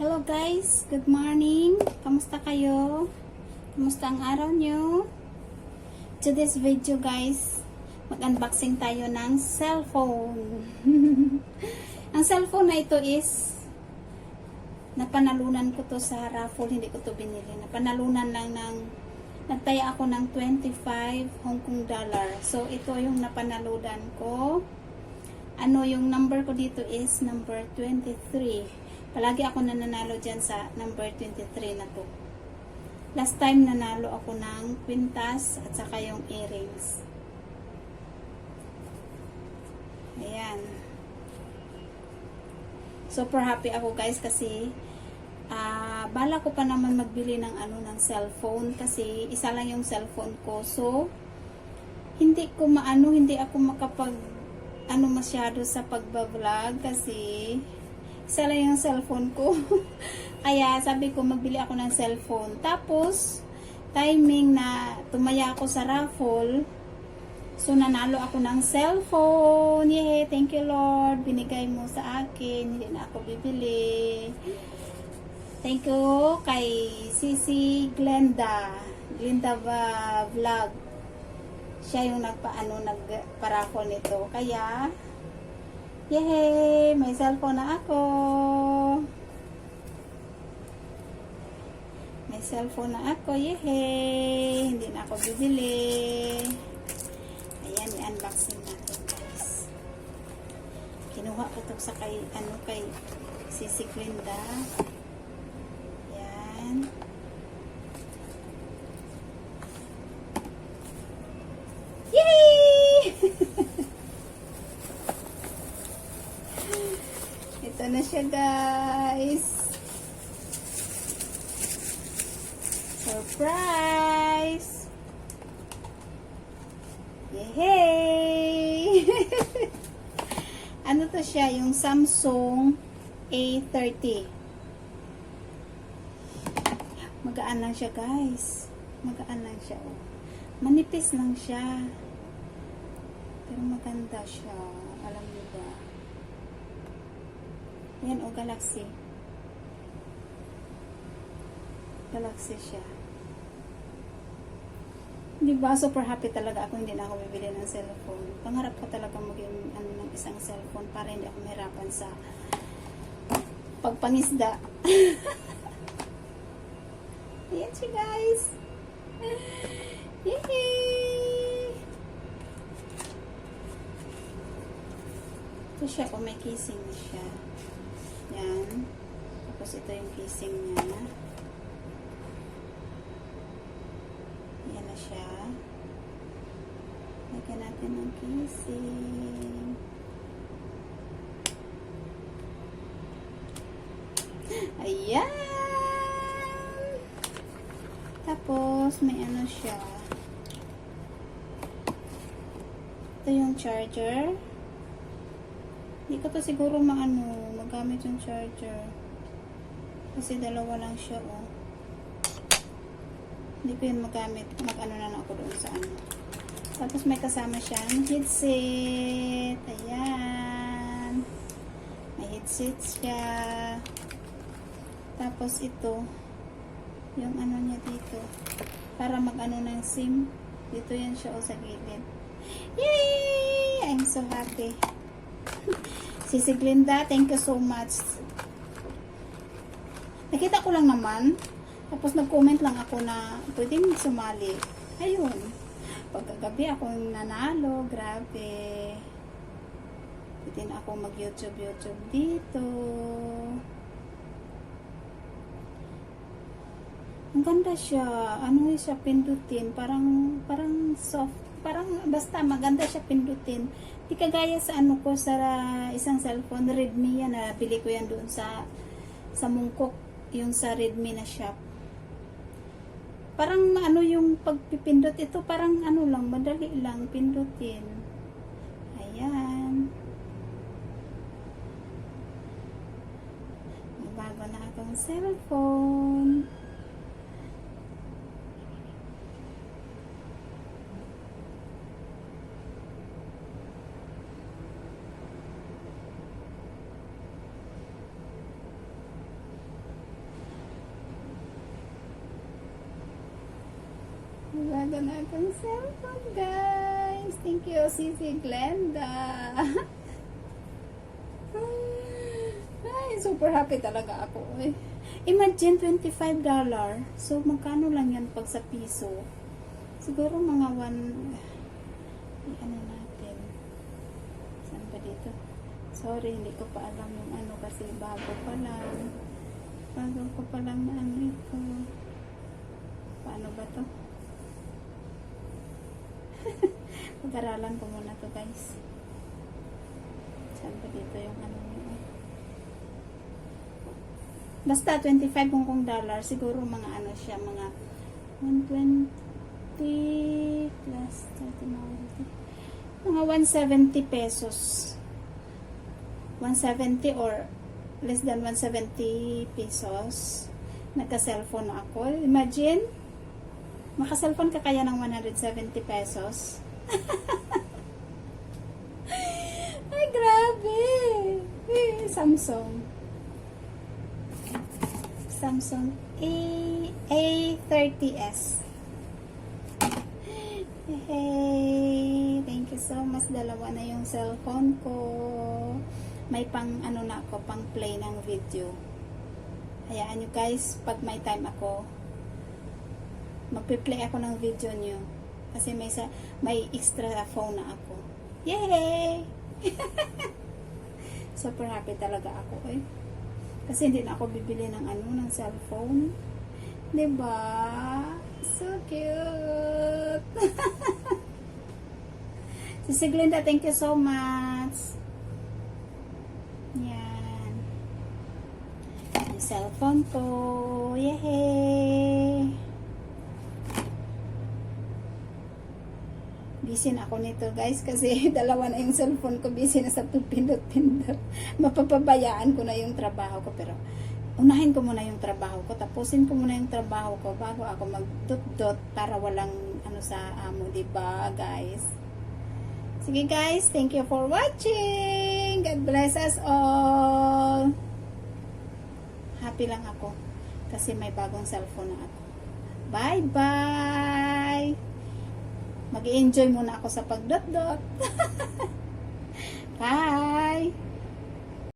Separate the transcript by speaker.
Speaker 1: Hello guys, good morning. Kamusta kayo? Kamusta ang araw nyo? Today's video guys, mag-unboxing tayo ng cellphone. Ang cellphone na ito is napanalunan ko to sa raffle, hindi ko to binili. Napanalunan lang nagtaya ako ng 25 Hong Kong dollar. So ito yung napanalunan ko. Ano yung number ko dito is number 23. Palagi ako nananalo dyan sa number 23 na to. Last time nanalo ako ng kwintas at saka yung earrings. Ayan. Super happy ako guys kasi bala ko pa naman magbili ng ng cellphone kasi isa lang yung cellphone ko. So hindi ako makapag masyado sa pagbablog kasi isa lang yung cellphone ko. Kaya sabi ko magbili ako ng cellphone. Tapos timing na tumaya ako sa raffle. So nanalo ako ng cellphone. Yay! Thank you Lord. Binigay mo sa akin. Hindi na ako bibili. Thank you kay Sisi Glenda Vlog. Siya yung nagpa-raffle nito. Kaya yay! May cellphone na ako. May cellphone na ako. Yay! Hindi na ako bibili. Ayan, i-unboxing natin guys. Kinuha ko ito sa kay Sisi Glinda. Ayan. Yay! Ito na siya guys. Surprise! Yay! Ano to siya? Yung Samsung A30. Magaan lang siya guys. Magaan lang siya. Oh. Manipis lang siya. Pero maganda siya. Alam niyo ba? Yan o, Galaxy. Galaxy siya. Diba, super happy talaga ako. Hindi na ako bibili ng cellphone. Pangarap ko talaga maging ng isang cellphone para hindi ako mahirapan sa pagpangisda. Ayan siya guys. Yay! Ito siya, may casing na siya. Yan. Tapos ito yung casing niya. Yan na siya. Lagyan natin ng casing. Ayan! Tapos may siya. Ito yung charger. Hindi ko to siguro magamit yung charger. Kasi dalawa lang siya, oh. Hindi ko yun magamit. Na lang ako doon sa Tapos may kasama siyang headset. Ayan. May headset siya. Tapos ito, yung niya dito. Para ng SIM. Dito yan siya, sa gilid. Yay! I'm so happy. Sisi Glinda, thank you so much. Nakita ko lang naman. Tapos nag-comment lang ako na pwedeng sumali. Ayun. Pagkagabi ako nanalo. Grabe. Pwede na ako mag-YouTube dito. Ang ganda siya. Ano siya pindutin? Parang soft. Basta maganda siya pindutin. Di kagaya sa ko sa isang cellphone, Redmi yan. Nabili ko yan doon sa Mungkok. Yung sa Redmi na shop. Parang yung pagpipindot ito, parang lang, madali lang pindutin. Ayan. May bago na akong cellphone. bago na akong cellphone, guys. Thank you, Sisi Glenda. Ay, super happy talaga ako. Eh. Imagine, $25. So, magkano lang yan pag sa piso? Siguro mga ano natin. Saan ba dito? Sorry, hindi ko pa alam yung ano kasi bago pa lang. Bago ko pa lang na ano ito. Paano ba to? Pag-aralan ko muna to, guys. Saan ba dito yung ano nyo? Basta $25 kung dollar. Siguro mga ano siya, mga 120 plus 30, mga 170 pesos. 170 or less than 170 pesos. Nagka-cellphone na ako. Imagine, maka-cellphone ka kaya ng 170 pesos. Ay, grabe. Samsung A30s. Hey, thank you so much. Dalawa na yung cellphone ko. May pang ano na ako, pang play ng video. Hayaan nyo guys, pag may time ako, magpi-play ako ng video nyo. Kasi may extra phone na ako. Yay! Super happy talaga ako eh. Kasi hindi na ako bibili ng ano, ng cellphone. Diba? So cute! Si Glenda, thank you so much. Yan. Yung cellphone ko. Yay! Busy na ako nito guys kasi dalawa na yung cellphone ko. Busy na sa pindot-pindot. Mapapabayaan ko na yung trabaho ko. Pero unahin ko muna yung trabaho ko. Tapusin ko muna yung trabaho ko bago ako mag-dot-dot para walang ano sa amo. Diba guys? Sige guys, thank you for watching. God bless us all. Happy lang ako kasi may bagong cellphone na ako. Bye-bye. Mag-i-enjoy muna ako sa pagdot-dot. Bye.